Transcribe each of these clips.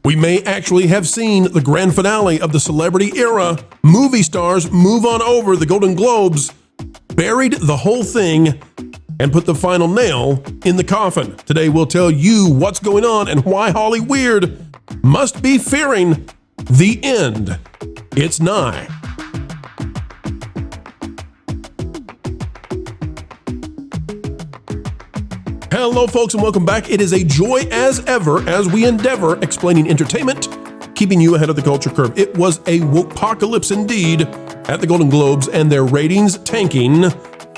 We may actually have seen the grand finale of the celebrity era. Movie stars move on over the Golden Globes, buried the whole thing, and put the final nail in the coffin. Today we'll tell you what's going on and why Hollyweird must be fearing the end. It's nigh. Hello, folks, and welcome back. It is a joy as ever as we endeavor explaining entertainment, keeping you ahead of the culture curve. It was a wokepocalypse indeed at the Golden Globes, and their ratings tanking.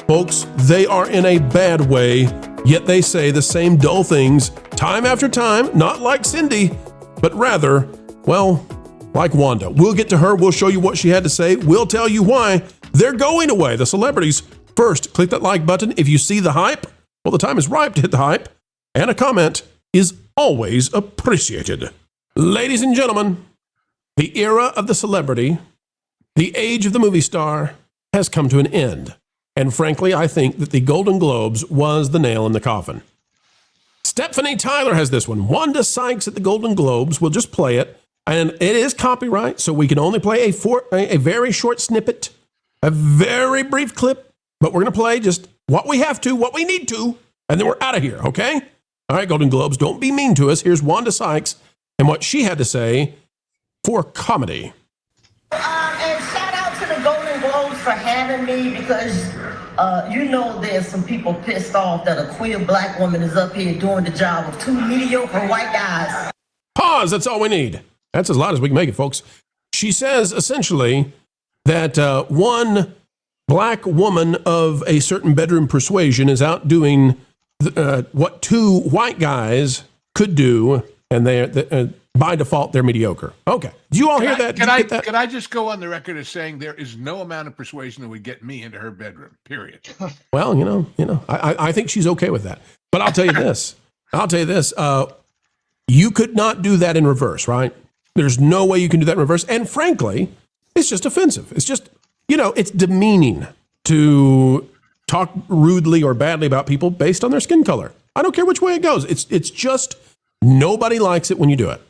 Folks, they are in a bad way, yet they say the same dull things time after time, not like Cindy, but rather, well, like Wanda. We'll get to her. We'll show you what she had to say. We'll tell you why they're going away, the celebrities. First, click that like button if you see the hype. Well, the time is ripe to hit the hype, and a comment is always appreciated. Ladies and gentlemen, the era of the celebrity, the age of the movie star, has come to an end. And frankly, I think that the Golden Globes was the nail in the coffin. Stephanie Tyler has this one. Wanda Sykes at the Golden Globes. We'll just play it. And it is copyright, so we can only play a very short snippet, a very brief clip. But we're going to play just what we have to, what we need to, and then we're out of here, okay? All right, Golden Globes, don't be mean to us. Here's Wanda Sykes and what she had to say for comedy. And shout out to the Golden Globes for having me because, you know, there's some people pissed off that a queer black woman is up here doing the job of two mediocre white guys. Pause, that's all we need. That's as loud as we can make it, folks. She says, essentially, that one black woman of a certain bedroom persuasion is out doing what two white guys could do, and they by default, they're mediocre. Okay. Do you all hear that? Can I just go on the record as saying there is no amount of persuasion that would get me into her bedroom, period. Well, you know, I think she's okay with that. But I'll tell you this. You could not do that in reverse, right? There's no way you can do that in reverse. And frankly, it's just offensive. It's just, it's demeaning to talk rudely or badly about people based on their skin color. I don't care which way it goes. It's just nobody likes it when you do it.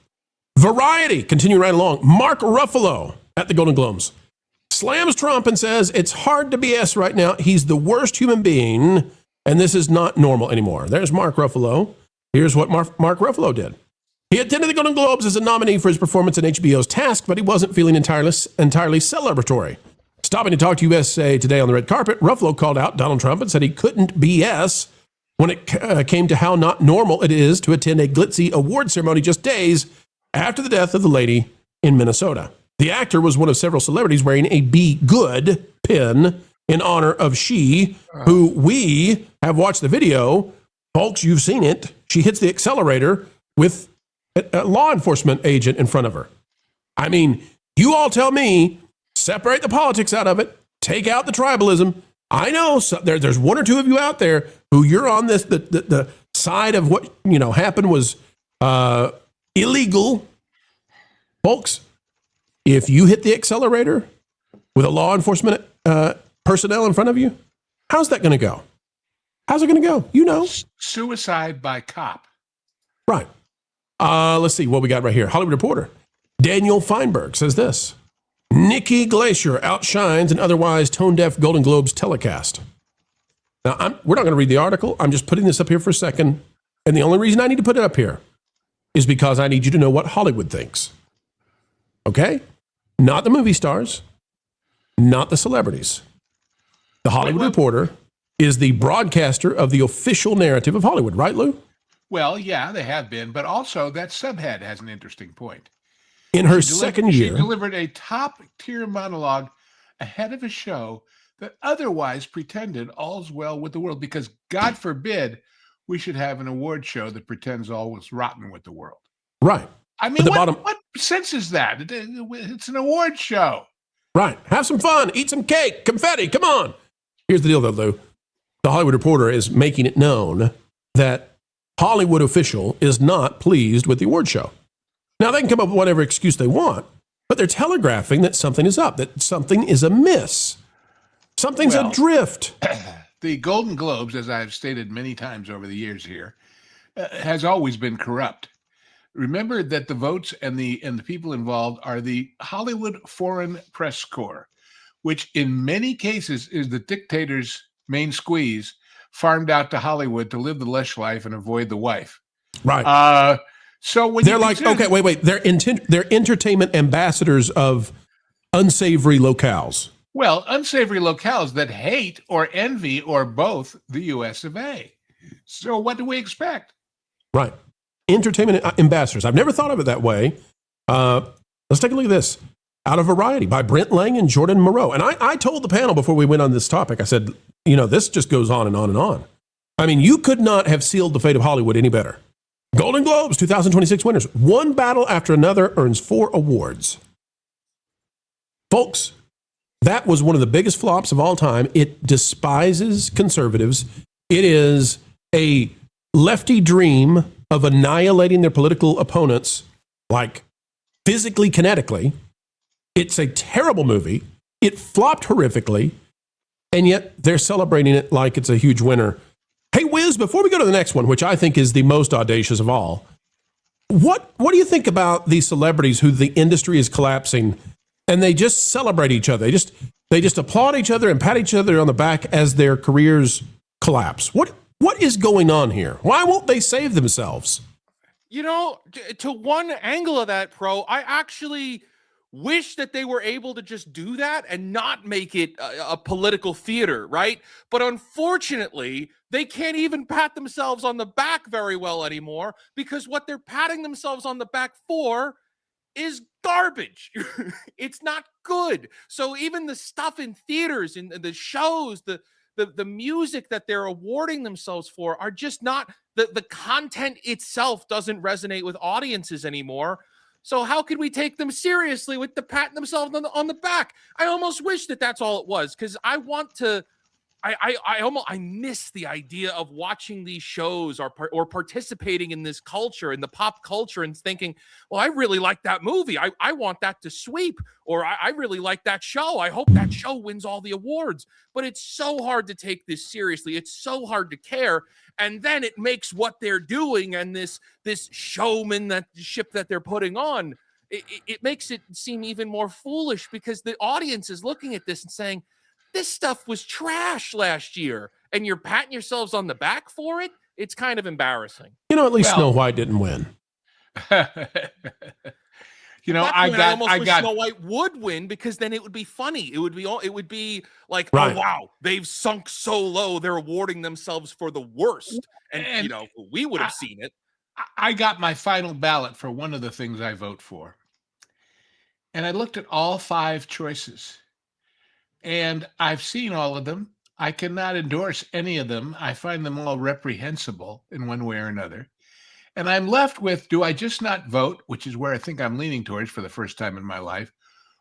Variety, continue right along. Mark Ruffalo at the Golden Globes slams Trump and says it's hard to BS right now. He's the worst human being, and this is not normal anymore. There's Mark Ruffalo. Here's what Mark Ruffalo did. He attended the Golden Globes as a nominee for his performance in HBO's Task, but he wasn't feeling entirely celebratory. Stopping to talk to USA Today on the red carpet, Ruffalo called out Donald Trump and said he couldn't BS when it came to how not normal it is to attend a glitzy award ceremony just days after the death of the lady in Minnesota. The actor was one of several celebrities wearing a Be Good pin in honor of she, who we have watched the video. Folks, you've seen it. She hits the accelerator with a law enforcement agent in front of her. I mean, you all tell me, separate the politics out of it, take out the tribalism. I know there's one or two of you out there who you're on this, the side of what, happened was illegal. Folks, if you hit the accelerator with a law enforcement personnel in front of you, how's that going to go? How's it going to go? Suicide by cop. Right. Let's see what we got right here. Hollywood Reporter. Daniel Feinberg says this. Nikki Glacier outshines an otherwise tone-deaf Golden Globes telecast. Now, we're not going to read the article. I'm just putting this up here for a second. And the only reason I need to put it up here is because I need you to know what Hollywood thinks. Okay? Not the movie stars, not the celebrities. The Hollywood Reporter is the broadcaster of the official narrative of Hollywood, right, Lou? Well, yeah, they have been, but also that subhead has an interesting point. In her second year, she delivered a top-tier monologue ahead of a show that otherwise pretended all's well with the world, because God forbid we should have an award show that pretends all was rotten with the world. Right. I mean, what sense is that? It's an award show. Right. Have some fun. Eat some cake. Confetti. Come on. Here's the deal, though, Lou. The Hollywood Reporter is making it known that Hollywood official is not pleased with the award show. Now, they can come up with whatever excuse they want, but they're telegraphing that something is up, that something is amiss. Something's adrift. The Golden Globes, as I've stated many times over the years here, has always been corrupt. remember that the votes and the people involved are the Hollywood Foreign Press Corps, which in many cases is the dictator's main squeeze, farmed out to Hollywood to live the lush life and avoid the wife. Right. So when they're like, okay, wait. They're entertainment ambassadors of unsavory locales. Well, unsavory locales that hate or envy or both the U.S. of A. So what do we expect? Right. Entertainment ambassadors. I've never thought of it that way. Let's take a look at this. Out of Variety by Brent Lang and Jordan Moreau. And I told the panel before we went on this topic, I said, this just goes on and on and on. I mean, you could not have sealed the fate of Hollywood any better. Golden Globes 2026 winners. One battle after another earns 4 awards. Folks, that was one of the biggest flops of all time. It despises conservatives. It is a lefty dream of annihilating their political opponents, like physically, kinetically. It's a terrible movie. It flopped horrifically, and yet they're celebrating it like it's a huge winner. Hey, Wiz, before we go to the next one, which I think is the most audacious of all, what do you think about these celebrities who the industry is collapsing, and they just celebrate each other? They just applaud each other and pat each other on the back as their careers collapse. What is going on here? Why won't they save themselves? To one angle of that, Pro, I actually wish that they were able to just do that and not make it a political theater, right? But unfortunately, they can't even pat themselves on the back very well anymore, because what they're patting themselves on the back for is garbage. It's not good. So even the stuff in theaters and the shows, the music that they're awarding themselves for are just not, the content itself doesn't resonate with audiences anymore. So how could we take them seriously with the patting themselves on the back? I almost wish that that's all it was, because I want to. I miss the idea of watching these shows or participating in this culture, in the pop culture, and thinking, well, I really like that movie. I want that to sweep, or I really like that show. I hope that show wins all the awards. But it's so hard to take this seriously. It's so hard to care. And then it makes what they're doing and this showmanship that they're putting on, it makes it seem even more foolish, because the audience is looking at this and saying, this stuff was trash last year, and you're patting yourselves on the back for it. It's kind of embarrassing. At least Snow White didn't win. I almost wish Snow White would win, because then it would be funny. It would be like, right. Oh wow, they've sunk so low, they're awarding themselves for the worst, and we would have seen it. I got my final ballot for one of the things I vote for, and I looked at all 5 choices. And I've seen all of them. I cannot endorse any of them. I find them all reprehensible in one way or another. And I'm left with, do I just not vote, which is where I think I'm leaning towards for the first time in my life?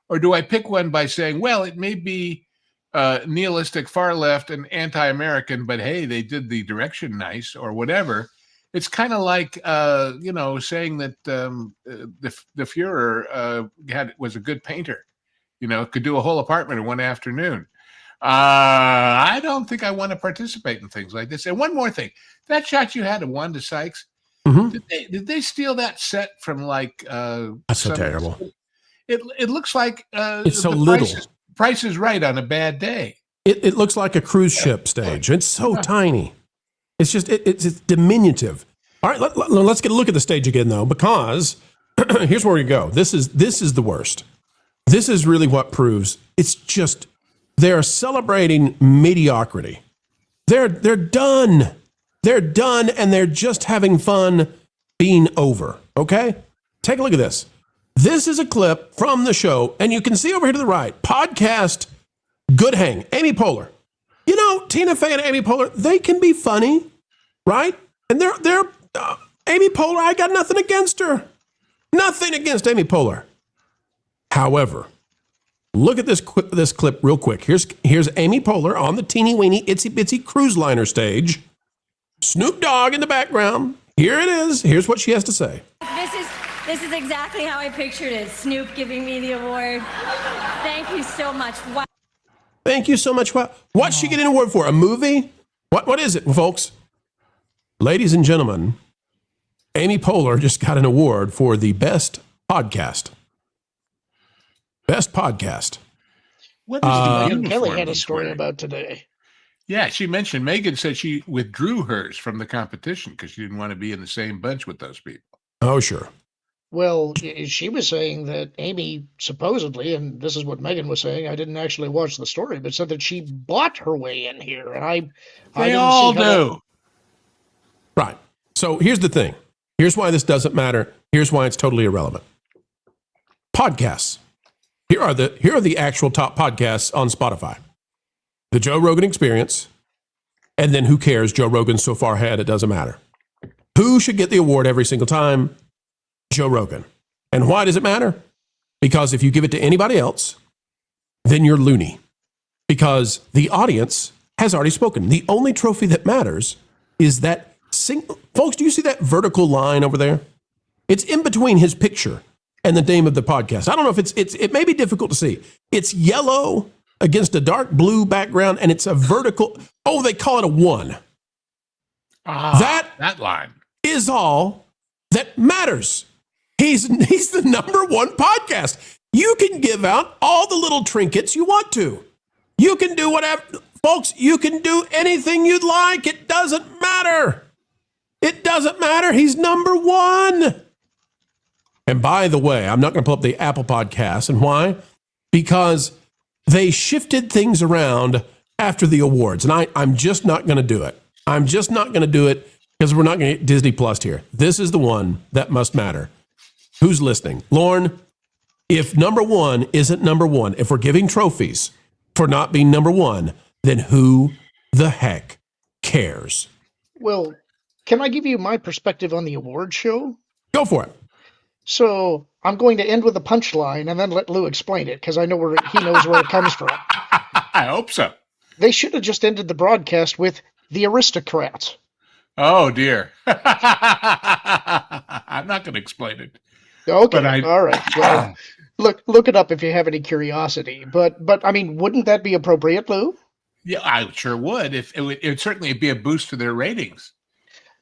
Or do I pick one by saying, well, it may be nihilistic, far left, and anti-American, but hey, they did the direction nice, or whatever. It's kind of like, saying that the Fuhrer was a good painter. Could do a whole apartment in one afternoon. I don't think I want to participate in things like this. And one more thing, that shot you had of Wanda Sykes, did they steal that set from that's so terrible. It looks like it's so little. Price is Right on a bad day. It looks like a cruise ship stage. It's so tiny. It's just it's diminutive. All right, let's get a look at the stage again, though, because here's where we go. This is the worst. This is really what proves it's just they're celebrating mediocrity. They're done. They're done, and they're just having fun being over. Okay? Take a look at this. This is a clip from the show, and you can see over here to the right, podcast Good Hang, Amy Poehler. Tina Fey and Amy Poehler, they can be funny, right? And they're Amy Poehler, I got nothing against her. Nothing against Amy Poehler. However, look at this clip real quick. Here's Amy Poehler on the teeny weeny itsy bitsy cruise liner stage. Snoop Dogg in the background. Here it is. Here's what she has to say. This is exactly how I pictured it. Snoop giving me the award. Thank you so much. Wow. Thank you so much. What's she getting an award for? A movie? What is it, folks? Ladies and gentlemen, Amy Poehler just got an award for the best podcast. Best podcast. What is the Megan Kelly uniform had a he's story wearing? about today. Yeah, she mentioned Megan said she withdrew hers from the competition because she didn't want to be in the same bunch with those people. Oh, sure. Well, she was saying that Amy supposedly, and this is what Megan was saying, I didn't actually watch the story, but said that she bought her way in here. And I They didn't all see how that- do. Right. So here's the thing. Here's why this doesn't matter. Here's why it's totally irrelevant. Podcasts. Here are the actual top podcasts on Spotify. The Joe Rogan Experience, and then who cares? Joe Rogan's so far ahead, it doesn't matter. Who should get the award every single time? Joe Rogan. And why does it matter? Because if you give it to anybody else, then you're loony. Because the audience has already spoken. The only trophy that matters is that folks, do you see that vertical line over there? It's in between his picture and the name of the podcast. I don't know if it may be difficult to see. It's yellow against a dark blue background, and it's a vertical. Oh, they call it a 1. That line is all that matters. He's the number 1 podcast. You can give out all the little trinkets you want to. You can do whatever. Folks, you can do anything you'd like. It doesn't matter. It doesn't matter. He's number 1. And by the way, I'm not going to pull up the Apple Podcast. And why? Because they shifted things around after the awards. And I'm just not going to do it. I'm just not going to do it because we're not going to get Disney Plus here. This is the one that must matter. Who's listening? Lauren, if number 1 isn't number 1, if we're giving trophies for not being number 1, then who the heck cares? Well, can I give you my perspective on the award show? Go for it. So I'm going to end with a punchline and then let Lou explain it because I know where he knows where it comes from. I hope so. They should have just ended the broadcast with the aristocrats. Oh dear. I'm not going to explain it. Okay, all right. Well, look it up if you have any curiosity. But I mean, wouldn't that be appropriate, Lou? Yeah, I sure would. If it would certainly be a boost to their ratings.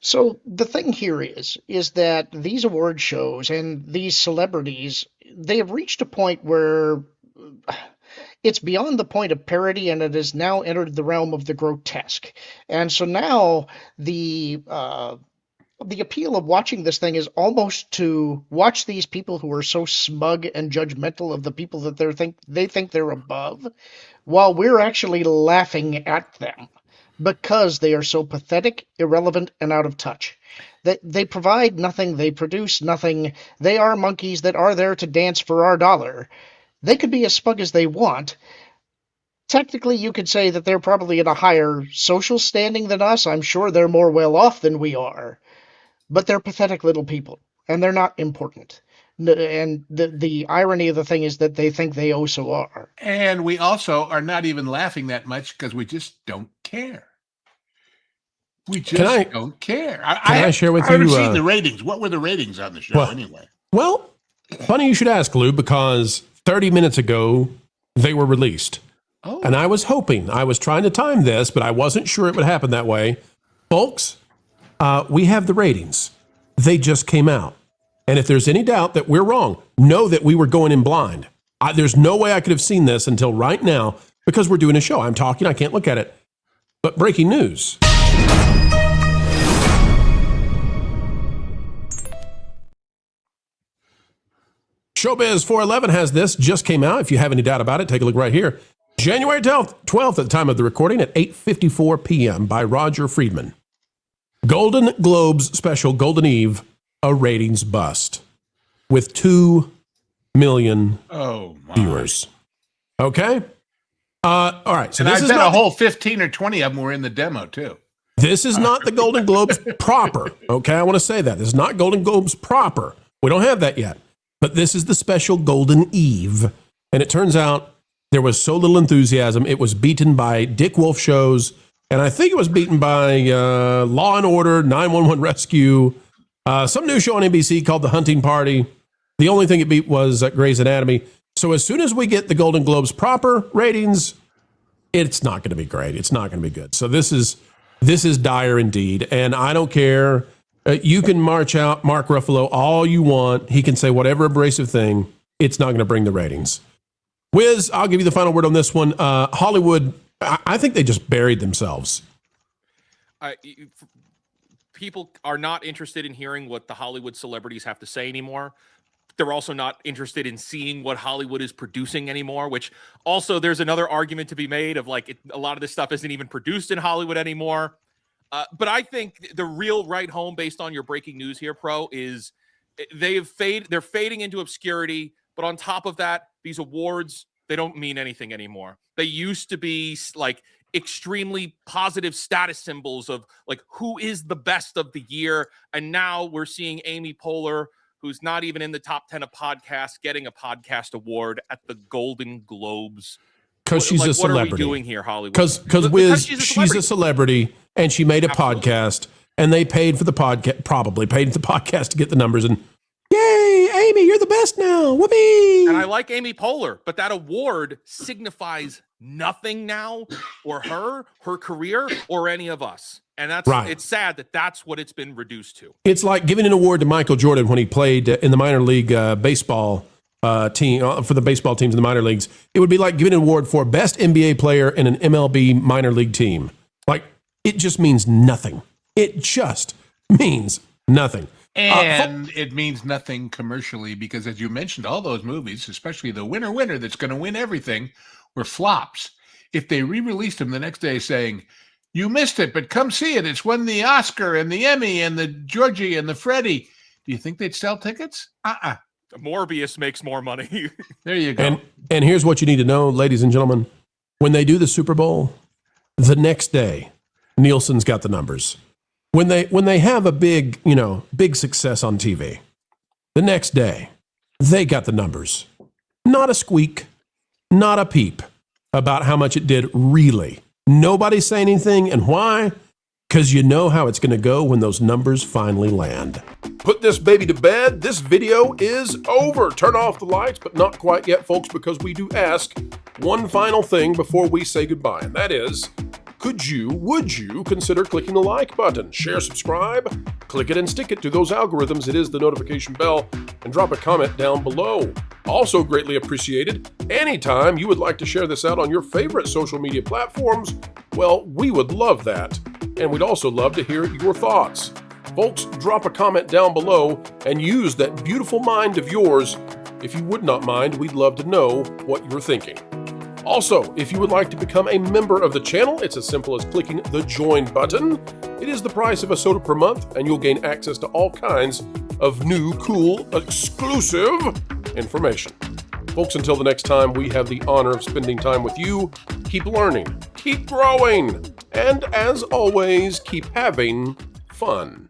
So the thing here is that these award shows and these celebrities, they have reached a point where it's beyond the point of parody, and it has now entered the realm of the grotesque. And so now the appeal of watching this thing is almost to watch these people who are so smug and judgmental of the people that they think they're above, while we're actually laughing at them because they are so pathetic, irrelevant, and out of touch. They provide nothing, they produce nothing, they are monkeys that are there to dance for our dollar. They could be as smug as they want. Technically, you could say that they're probably in a higher social standing than us. I'm sure they're more well off than we are. But they're pathetic little people, and they're not important. And the irony of the thing is that they think they also are. And we also are not even laughing that much because we just don't care. We just don't care. I share with you? I haven't seen the ratings. What were the ratings on the show anyway? Well, funny you should ask, Lou, because 30 minutes ago, they were released. Oh. And I was trying to time this, but I wasn't sure it would happen that way. Folks, we have the ratings. They just came out. And if there's any doubt that we're wrong, know that we were going in blind. There's no way I could have seen this until right now because we're doing a show. I'm talking, I can't look at it. But breaking news. Showbiz 411 has this, just came out. If you have any doubt about it, take a look right here. January 12th at the time of the recording at 8:54 p.m. by Roger Friedman. Golden Globes special Golden Eve, a ratings bust with 2 million viewers. Okay? All right. So and this I is bet not a whole 15 or 20 of them were in the demo too. This is not the Golden Globes proper. Okay, I want to say that. This is not Golden Globes proper. We don't have that yet. But this is the special Golden Eve. And it turns out there was so little enthusiasm. It was beaten by Dick Wolf shows. And I think it was beaten by Law and Order, 911 Rescue, some new show on NBC called The Hunting Party. The only thing it beat was Grey's Anatomy. So as soon as we get the Golden Globes proper ratings, it's not going to be great. It's not going to be good. So this is dire indeed. And I don't care You can march out Mark Ruffalo all you want. He can say whatever abrasive thing. It's not going to bring the ratings. Wiz, I'll give you the final word on this one. Hollywood, I think they just buried themselves. People are not interested in hearing what the Hollywood celebrities have to say anymore. They're also not interested in seeing what Hollywood is producing anymore, which also there's another argument to be made of like a lot of this stuff isn't even produced in Hollywood anymore. But I think the real right home based on your breaking news here, Pro, is they're fading into obscurity. But on top of that, these awards, they don't mean anything anymore. They used to be like extremely positive status symbols of like who is the best of the year. And now we're seeing Amy Poehler, who's not even in the top 10 of podcasts, getting a podcast award at the Golden Globes. Because she's a celebrity. What are we doing here, Hollywood? Because Wiz, she's a celebrity, and she made a podcast, and they paid for the podcast, probably paid for the podcast to get the numbers, and yay, Amy, you're the best now, whoopee! And I like Amy Poehler, but that award signifies nothing now, or her career, or any of us. And that's right. It's sad that that's what it's been reduced to. It's like giving an award to Michael Jordan when he played in the minor league baseball team for the baseball teams in the minor leagues. It would be like giving an award for best NBA player in an MLB minor league team. Like, it just means nothing. It just means nothing. And it means nothing commercially because, as you mentioned, all those movies, especially the winner that's going to win everything, were flops. If they re-released them the next day saying, you missed it, but come see it. It's won the Oscar and the Emmy and the Georgie and the Freddie. Do you think they'd sell tickets? Morbius makes more money. There you go. And here's what you need to know, ladies and gentlemen. When they do the Super Bowl, the next day, Nielsen's got the numbers. When they have a big success on TV, the next day, they got the numbers. Not a squeak, not a peep about how much it did really. Nobody's saying anything, and why? Because you know how it's going to go when those numbers finally land. Put this baby to bed. This video is over. Turn off the lights, but not quite yet, folks, because we do ask one final thing before we say goodbye, and that is, would you consider clicking the like button? Share, subscribe, click it and stick it to those algorithms. It is the notification bell, and drop a comment down below. Also greatly appreciated, anytime you would like to share this out on your favorite social media platforms, well, we would love that. And we'd also love to hear your thoughts. Folks, drop a comment down below and use that beautiful mind of yours. If you would not mind, we'd love to know what you're thinking. Also, if you would like to become a member of the channel, it's as simple as clicking the join button. It is the price of a soda per month, and you'll gain access to all kinds of new, cool, exclusive information. Folks, until the next time, we have the honor of spending time with you. Keep learning, keep growing, and as always, keep having fun.